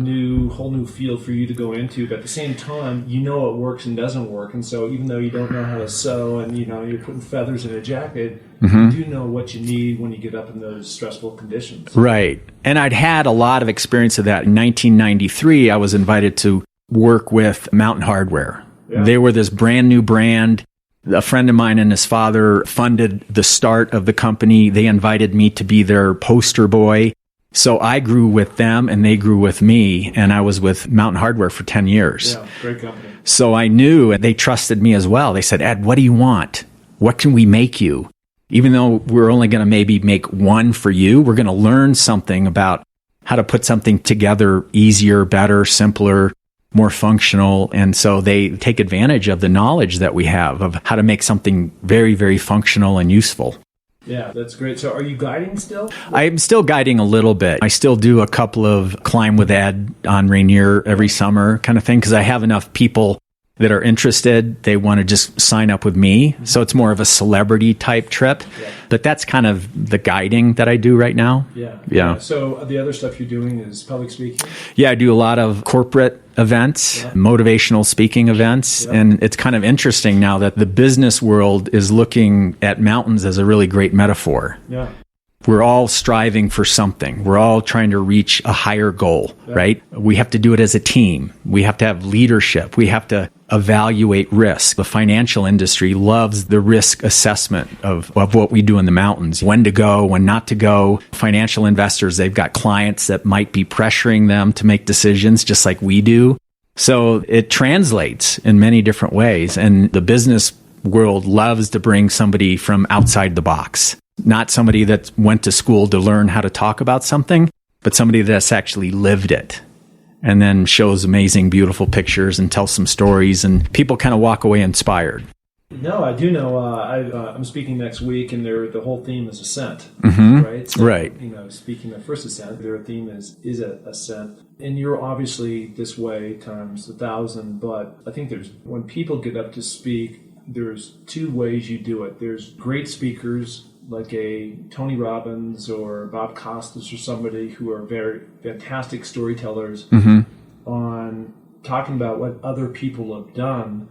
whole new field for you to go into. But at the same time, you know what works and doesn't work. And so even though you don't know how to sew and, you're putting feathers in a jacket, you do know what you need when you get up in those stressful conditions. Right. And I'd had a lot of experience of that. In 1993, I was invited to work with Mountain Hardwear. Yeah. They were this brand new brand. A friend of mine and his father funded the start of the company. They invited me to be their poster boy. So I grew with them and they grew with me. And I was with Mountain Hardwear for 10 years. Yeah, great company. So I knew, and they trusted me as well. They said, Ed, what do you want? What can we make you? Even though we're only going to maybe make one for you, we're going to learn something about how to put something together easier, better, simpler, more functional. And so they take advantage of the knowledge that we have of how to make something very, very functional and useful. Yeah, that's great. So are you guiding still? I'm still guiding a little bit. I still do a couple of Climb with Ed on Rainier every summer kind of thing because I have enough people that are interested. They want to just sign up with me. Mm-hmm. So it's more of a celebrity type trip. Yeah. But that's kind of the guiding that I do right now. Yeah. So the other stuff you're doing is public speaking? Yeah, I do a lot of corporate events, motivational speaking events. And it's kind of interesting now that the business world is looking at mountains as a really great metaphor. Yeah. We're all striving for something. We're all trying to reach a higher goal, right? We have to do it as a team. We have to have leadership. We have to evaluate risk. The financial industry loves the risk assessment of what we do in the mountains, when to go, when not to go. Financial investors, they've got clients that might be pressuring them to make decisions just like we do. So it translates in many different ways. And the business world loves to bring somebody from outside the box. Not somebody that went to school to learn how to talk about something, but somebody that's actually lived it and then shows amazing, beautiful pictures and tells some stories, and people kind of walk away inspired. No, I do know. I'm speaking next week, and the whole theme is ascent, right? So, right. Speaking of First Ascent, their theme is ascent. And you're obviously this way times 1,000, but I think when people get up to speak, there's two ways you do it. There's great speakers, like a Tony Robbins or Bob Costas or somebody who are very fantastic storytellers on talking about what other people have done.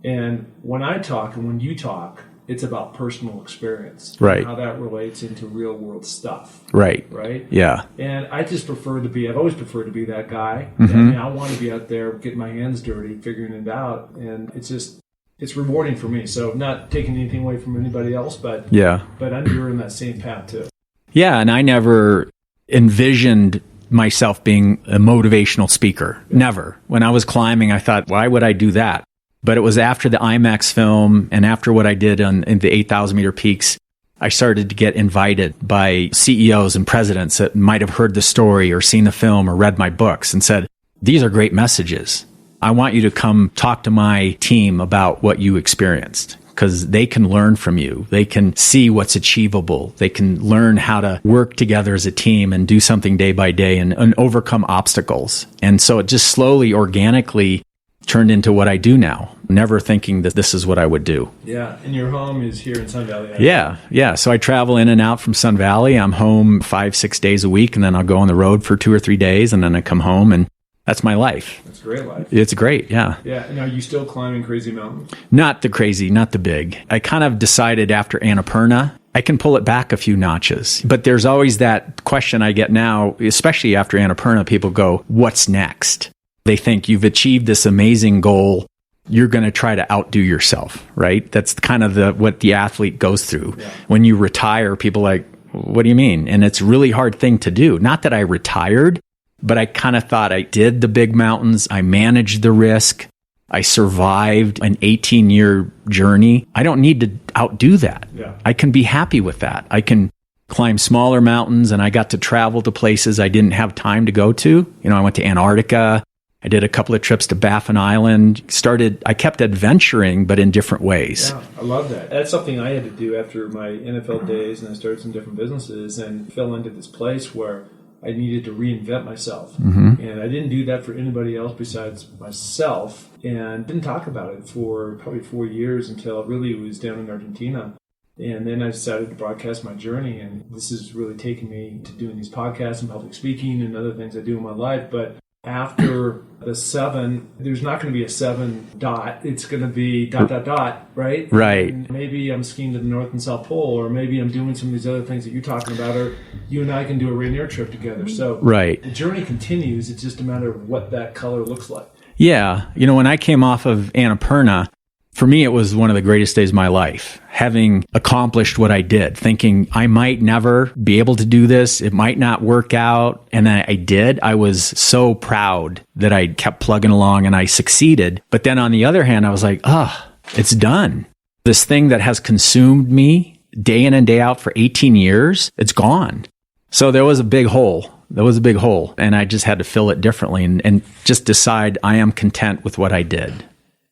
And when I talk and when you talk, it's about personal experience. Right. How that relates into real world stuff. Right. Right? Yeah. And I just I've always preferred to be that guy. And I want to be out there getting my hands dirty, figuring it out. And it's rewarding for me. So not taking anything away from anybody else, but you're in that same path too. Yeah, and I never envisioned myself being a motivational speaker. Never. When I was climbing, I thought, why would I do that? But it was after the IMAX film and after what I did in the 8,000 meter peaks, I started to get invited by CEOs and presidents that might have heard the story or seen the film or read my books and said, these are great messages. I want you to come talk to my team about what you experienced because they can learn from you. They can see what's achievable. They can learn how to work together as a team and do something day by day and overcome obstacles. And so it just slowly, organically turned into what I do now, never thinking that this is what I would do. Yeah, and your home is here in Sun Valley. Yeah. So I travel in and out from Sun Valley. I'm home 5-6 days a week, and then I'll go on the road for 2 or 3 days, and then I come home, and that's my life. That's a great life. It's great, yeah. Yeah, and are you still climbing crazy mountains? Not the crazy, not the big. I kind of decided after Annapurna, I can pull it back a few notches. But there's always that question I get now, especially after Annapurna, people go, what's next? They think you've achieved this amazing goal. You're going to try to outdo yourself, right? That's kind of what the athlete goes through. Yeah. When you retire, people are like, what do you mean? And it's a really hard thing to do. Not that I retired, but I kind of thought I did the big mountains. I managed the risk. I survived an 18-year journey. I don't need to outdo that. Yeah. I can be happy with that. I can climb smaller mountains, and I got to travel to places I didn't have time to go to. I went to Antarctica. I did a couple of trips to Baffin Island. I kept adventuring, but in different ways. Yeah, I love that. That's something I had to do after my NFL days, and I started some different businesses and fell into this place where I needed to reinvent myself. And I didn't do that for anybody else besides myself, and didn't talk about it for probably 4 years until really was down in Argentina. And then I decided to broadcast my journey, and this has really taken me to doing these podcasts and public speaking and other things I do in my life. But after the 7, there's not going to be a 7 dot. It's going to be ... right? Right. And maybe I'm skiing to the North and South Pole, or maybe I'm doing some of these other things that you're talking about, or you and I can do a Rainier trip together. So the journey continues. It's just a matter of what that color looks like. Yeah. When I came off of Annapurna, for me, it was one of the greatest days of my life, having accomplished what I did, thinking I might never be able to do this. It might not work out. And then I did. I was so proud that I kept plugging along and I succeeded. But then on the other hand, I was like, it's done. This thing that has consumed me day in and day out for 18 years, it's gone. So there was a big hole That was a big hole. And I just had to fill it differently and just decide I am content with what I did.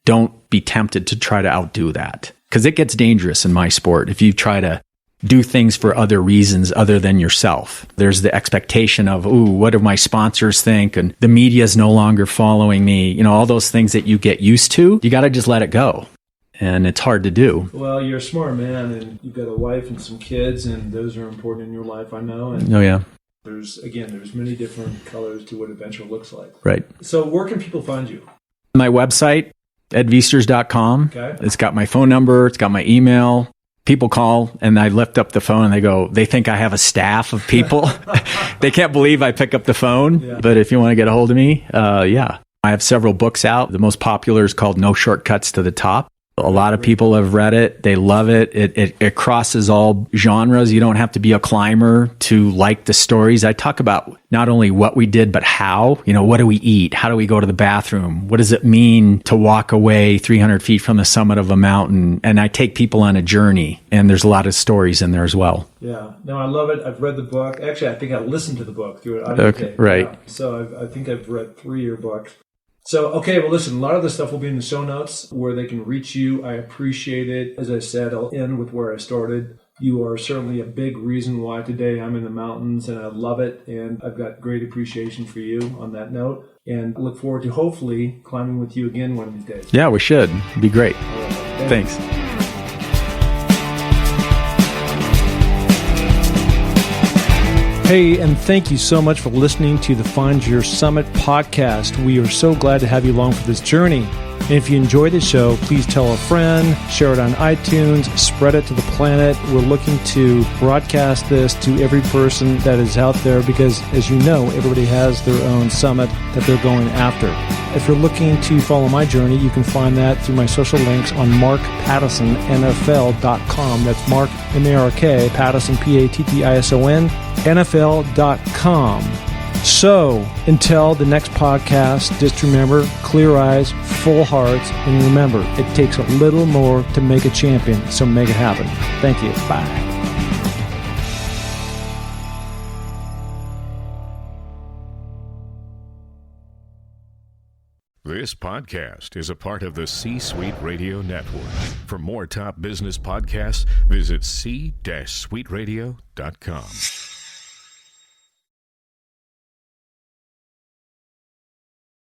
Don't be tempted to try to outdo that, because it gets dangerous in my sport if you try to do things for other reasons other than yourself. There's the expectation of, ooh, what do my sponsors think? And the media is no longer following me. You know, all those things that you get used to, you got to just let it go. And it's hard to do. Well, you're a smart man, and you've got a wife and some kids, and those are important in your life, I know. And oh, yeah. There's many different colors to what adventure looks like. Right. So where can people find you? My website, edviesters.com. Okay. It's got my phone number. It's got my email. People call and I lift up the phone and they think I have a staff of people. They can't believe I pick up the phone. Yeah. But if you want to get a hold of me, yeah. I have several books out. The most popular is called No Shortcuts to the Top. A lot of people have read it. They love it. It crosses all genres. You don't have to be a climber to like the stories. I talk about not only what we did, but how. You know, what do we eat? How do we go to the bathroom? What does it mean to walk away 300 feet from the summit of a mountain? And I take people on a journey, and there's a lot of stories in there as well. Yeah. No, I love it. I've read the book. Actually, I think I listened to the book through it. Okay, right. Yeah. So I think I've read 3 of your books. So, okay, well, listen, a lot of the stuff will be in the show notes where they can reach you. I appreciate it. As I said, I'll end with where I started. You are certainly a big reason why today I'm in the mountains, and I love it. And I've got great appreciation for you on that note. And I look forward to hopefully climbing with you again one of these days. Yeah, we should. It'd be great. All right, thanks. Hey, and thank you so much for listening to the Find Your Summit podcast. We are so glad to have you along for this journey. And if you enjoy the show, please tell a friend, share it on iTunes, spread it to the planet. We're looking to broadcast this to every person that is out there because, as you know, everybody has their own summit that they're going after. If you're looking to follow my journey, you can find that through my social links on markpattisonnfl.com. That's Mark, M-A-R-K, Pattison, P-A-T-T-I-S-O-N, NFL.com. So, until the next podcast, just remember, clear eyes, full hearts, and remember, it takes a little more to make a champion, so make it happen. Thank you. Bye. This podcast is a part of the C-Suite Radio Network. For more top business podcasts, visit c-suiteradio.com.